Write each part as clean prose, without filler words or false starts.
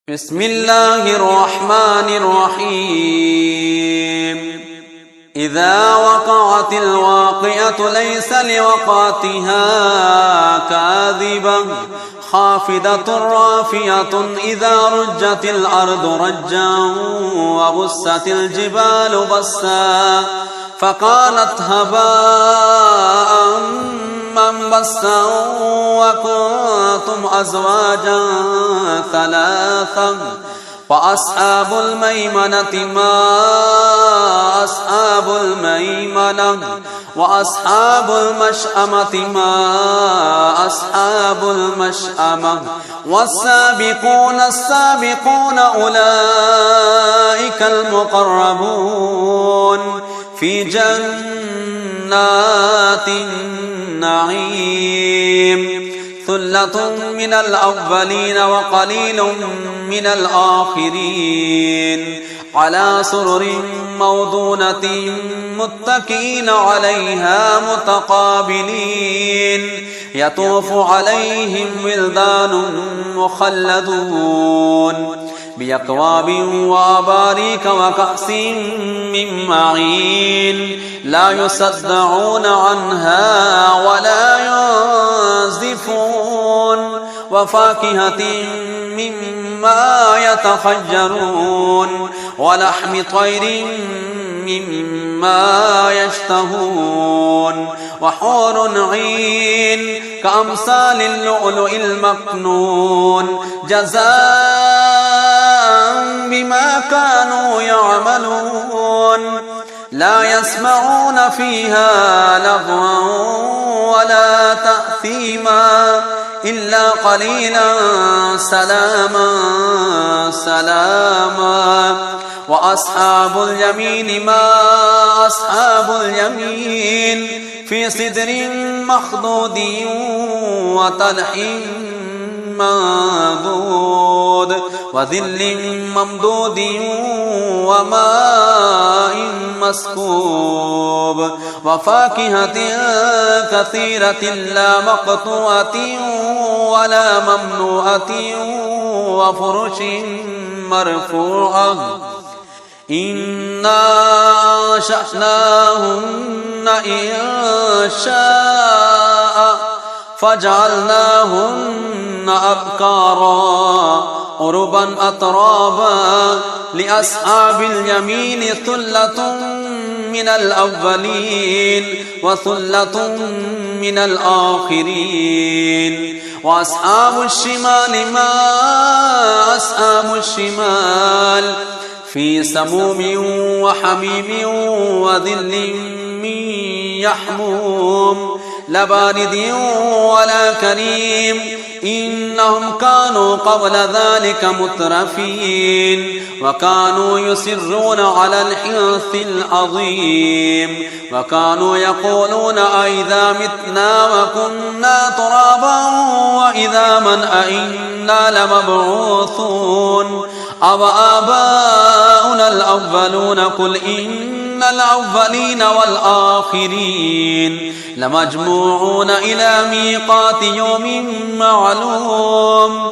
بسم الله الرحمن الرحيم إذا وقعت الواقعة ليس لوقعتها كاذبة خافضة رافعة إذا رجت الأرض رجا وبست الجبال بسا فقالت هباء منبثا وكنتم أزواجا ثلاثا وأصحاب الميمنة ما أصحاب الميمنة وأصحاب المشأمة ما أصحاب المشأمة والسابقون السابقون أولئك المقربون في جنات النعيم ثلة من الأولين وقليل من الآخرين على سرر موضونة متكئين عليها متقابلين يطوف عليهم ولدان مخلدون بأكواب وأباريك وكأس من معين لا يصدعون عنها ولا ينزفون وفاكهة مما يتخيرون ولحم طير مما يشتهون وحور عين كأمثال اللؤلؤ المكنون جزاء بما كانوا يعملون لا يسمعون فيها لغوا ولا تأثيما إلا قليلا سلاما سلاما وأصحاب اليمين ما أصحاب اليمين في سدر مخضود وطلح منضود وظل ممدود وماء مسكوب وفاكهة كثيرة لا مقطوعة ولا ممنوعة وفرش مرفوعة إنا أنشأناهن إنشاء فجعلناهن أبكارا عربا أترابا لأصحاب اليمين ثلة من الأولين وثلة من الآخرين وأصحاب الشمال ما أصحاب الشمال في سموم وحميم وظل من يحموم لا بارد ولا كريم إنهم كانوا قبل ذلك مترفين وكانوا يصرون على الحنث العظيم وكانوا يقولون أئذا متنا وكنا ترابا وإذا من أئنا لمبعوثون أو آباؤنا الأولون قل إن الأولين والآخرين لمجموعون إلى ميقات يوم معلوم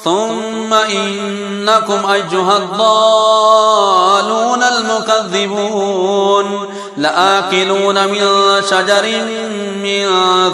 ثم إنكم أيها الضالون المكذبون لآكلون من شجر من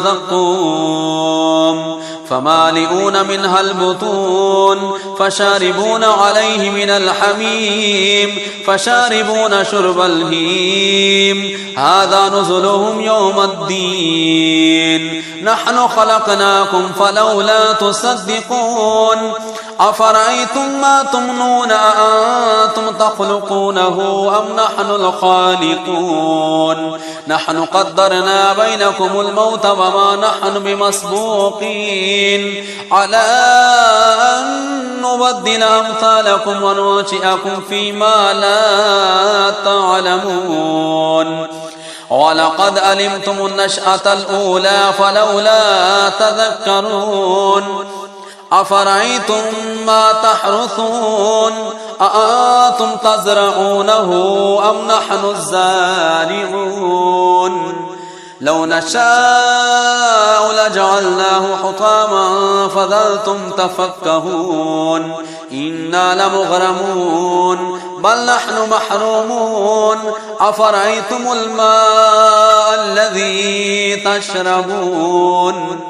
زقوم فمالئون منها البطون فشاربون عليه من الحميم فشاربون شرب الهيم هذا نزلهم يوم الدين نحن خلقناكم فلولا تصدقون أفرأيتم ما تمنون أأنتم تخلقونه أم نحن الخالقون نحن قدرنا بينكم الموت وما نحن بمسبوقين على أن نبدل أمثالكم وننشئكم فيما لا تعلمون ولقد علمتم النشأة الأولى فلولا تذكرون أفرأيتم ما تحرثون أأنتم تزرعونه أم نحن الزارعون لو نشاء لجعلناه حطاما فظلتم تفكهون إنا لمغرمون بل نحن محرومون أفرأيتم الماء الذي تشربون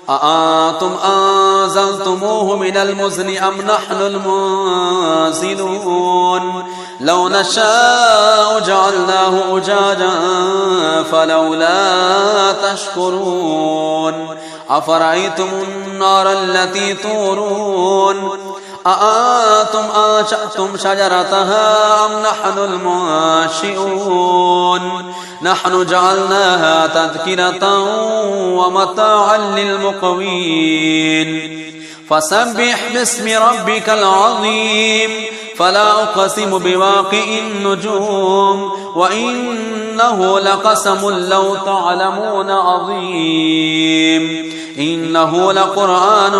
أأنتم أنزلتموه من المزن أم نحن المنزلون لو نشاء جعلناه أجاجا فلولا تشكرون أفرأيتم النار التي تورون أأنتم أنشأتم شجرتها أم نحن المنشئون نحن جعلناها تذكرة ومتاعا للمقوين فسبح باسم ربك العظيم فلا أقسم بواقع النجوم وإنه لقسم لو تعلمون عظيم إنه لقرآن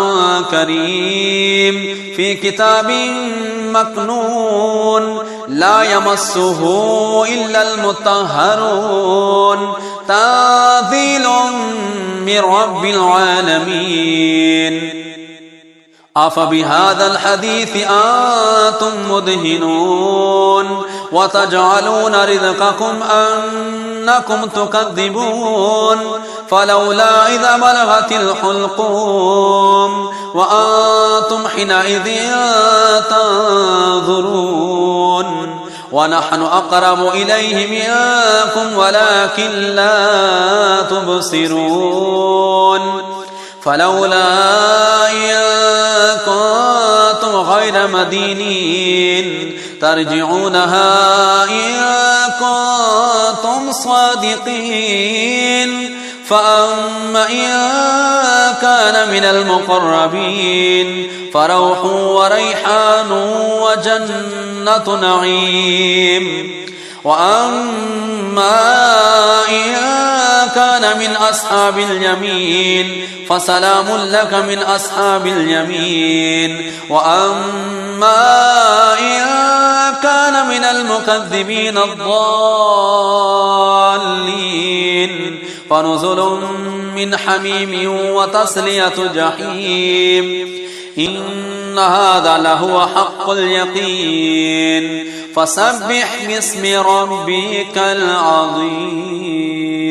كريم في كتاب مكنون لا يمسه إلا المطهرون تنزيل من رب العالمين أفبهذا الحديث أنتم مدهنون وتجعلون رزقكم أنكم تكذبون فلولا إذا بلغت الحلقوم وأنتم حينئذ تنظرون ونحن أقرب إليه منكم ولكن لا تبصرون فلولا إن كنتم غير مدينين ترجعونها إن كنتم صادقين فأما إن كان من المقربين فروح وريحان وجنة نعيم وأما إن كان من أصحاب اليمين فسلام لك من أصحاب اليمين وأما إن كان من المكذبين الضالين فنزل من حميم وتصلية جحيم إن هذا لهو حق اليقين فسبح باسم ربك العظيم.